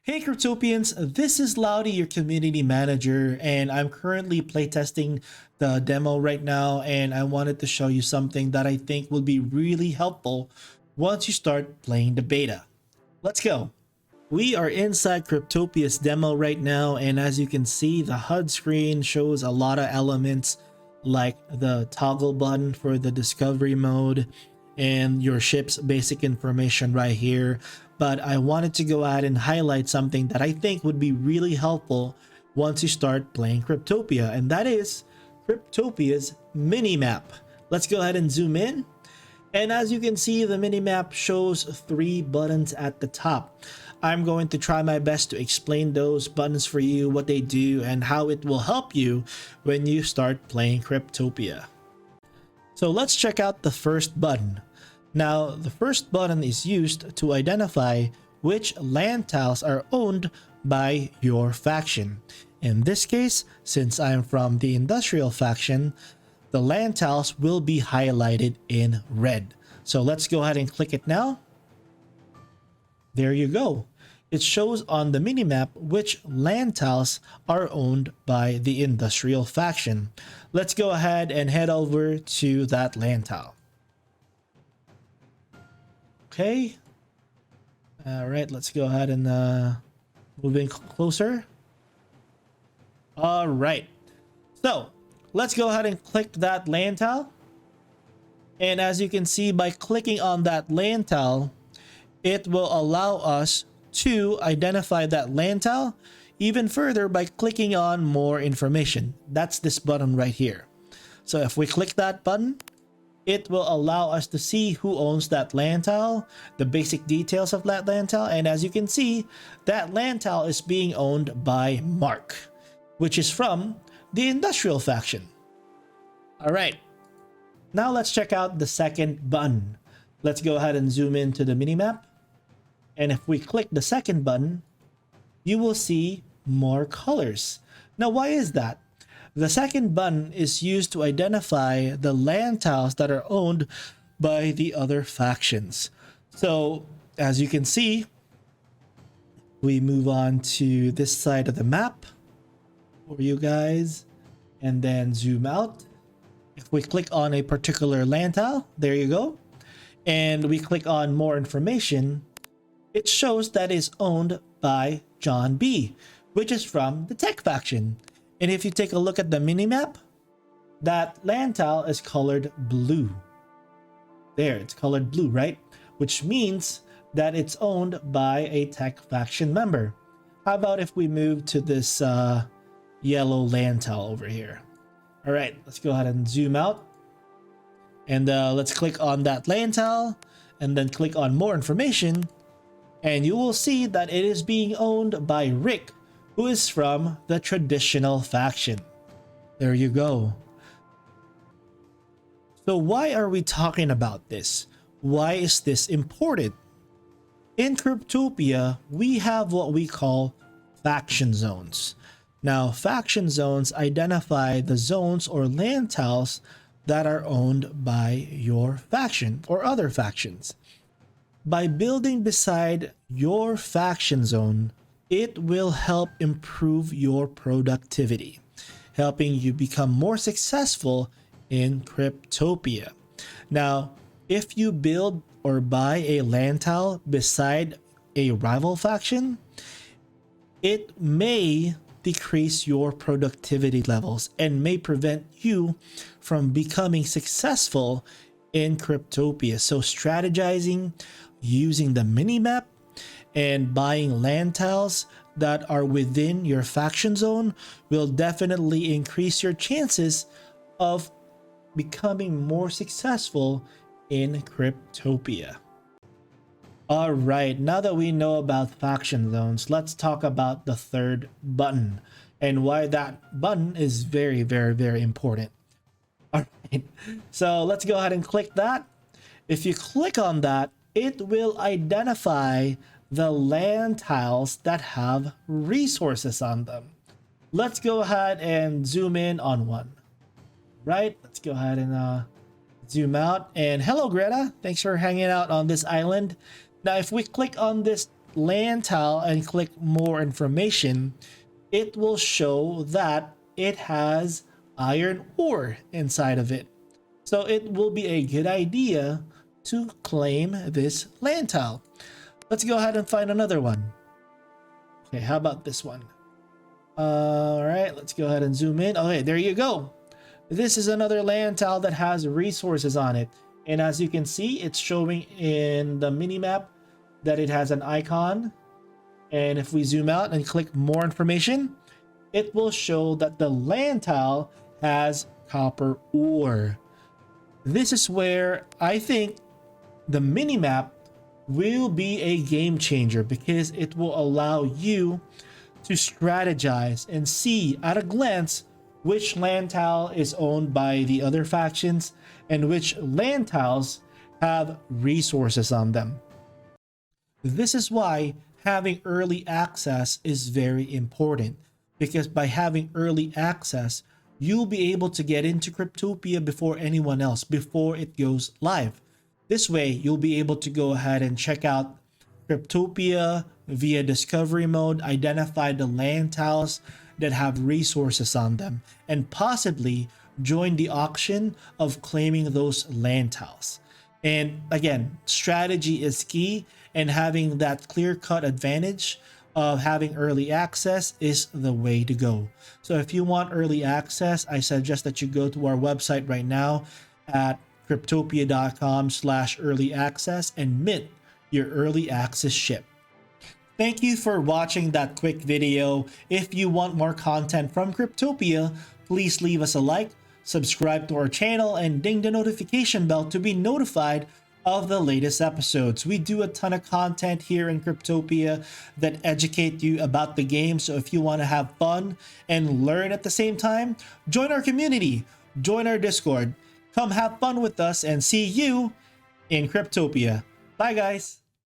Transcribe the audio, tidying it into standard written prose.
Hey Cryptopians, this is Loudy, your community manager, and I'm currently playtesting the demo right now, and I wanted to show you something that I think will be really helpful once you start playing the beta. Let's go. We are inside Cryptopia's demo right now, and as you can see, the HUD screen shows a lot of elements like the toggle button for the discovery mode and your ship's basic information right here. But I wanted to go ahead and highlight something that I think would be really helpful once you start playing Cryptopia, and that is Cryptopia's minimap. Let's go ahead and zoom in. And as you can see, the minimap shows 3 buttons at the top. I'm going to try my best to explain those buttons for you, what they do, and how it will help you when you start playing Cryptopia. So let's check out the first button. Now, the first button is used to identify which land tiles are owned by your faction. In this case, since I'm from the industrial faction, the land tiles will be highlighted in red. So let's go ahead and click it now. There you go. It shows on the minimap which land tiles are owned by the industrial faction. Let's go ahead and head over to that land tile. Okay. All right, let's go ahead and move in closer. All right. So let's go ahead and click that land tile. And as you can see, by clicking on that land tile, it will allow us to identify that land tile even further by clicking on more information. That's this button right here. So if we click that button, it will allow us to see who owns that land tile, the basic details of that land tile, and as you can see, that land tile is being owned by Mark, which is from the industrial faction. All right, now let's check out the second button. Let's go ahead and zoom into the minimap. And if we click the second button, you will see more colors. Now, why is that? The second button is used to identify the land tiles that are owned by the other factions. So, as you can see, we move on to this side of the map for you guys, and then zoom out. If we click on a particular land tile, there you go, and we click on more information, it shows that it's owned by John B, which is from the tech faction. And if you take a look at the minimap, that land tile is colored blue. There, it's colored blue, right? Which means that it's owned by a tech faction member. How about if we move to this yellow land tile over here? All right, let's go ahead and zoom out. And let's click on that land tile and then click on more information. And you will see that it is being owned by Rick, who is from the traditional faction. There you go. So why are we talking about this? Why is this important? In Cryptopia, we have what we call faction zones. Now, faction zones identify the zones or land tiles that are owned by your faction or other factions. By building beside your faction zone, it will help improve your productivity, helping you become more successful in Cryptopia. Now, if you build or buy a land tile beside a rival faction, it may decrease your productivity levels and may prevent you from becoming successful in Cryptopia. So strategizing, using the minimap, and buying land tiles that are within your faction zone will definitely increase your chances of becoming more successful in Cryptopia. All right, now that we know about faction zones, let's talk about the third button and why that button is very, very, very important. All right, so let's go ahead and click that. If you click on that, it will identify the land tiles that have resources on them. Let's go ahead and zoom in on one. Right, let's go ahead and zoom out. And hello, Greta. Thanks for hanging out on this island. Now, if we click on this land tile and click more information, it will show that it has iron ore inside of it. So it will be a good idea to claim this land tile. Let's go ahead and find another one. Okay, how about this one? All right, let's go ahead and zoom in. Okay, there you go. This is another land tile that has resources on it. And as you can see, it's showing in the mini map that it has an icon. And if we zoom out and click more information, it will show that the land tile has copper ore. This is where I think the mini map will be a game changer, because it will allow you to strategize and see at a glance which land tile is owned by the other factions and which land tiles have resources on them. This is why having early access is very important, because by having early access, you'll be able to get into Cryptopia before anyone else, before it goes live. This way, you'll be able to go ahead and check out Cryptopia via discovery mode, identify the land tiles that have resources on them, and possibly join the auction of claiming those land tiles. And again, strategy is key, and having that clear-cut advantage of having early access is the way to go. So if you want early access, I suggest that you go to our website right now at cryptopia.com/early access and mint your early access ship. Thank you for watching that quick video. If you want more content from Cryptopia, please leave us a like, subscribe to our channel, and ding the notification bell to be notified of the latest episodes. We do a ton of content here in Cryptopia that educate you about the game. So if you want to have fun and learn at the same time, join our community, join our Discord. Come have fun with us, and see you in Cryptopia. Bye guys.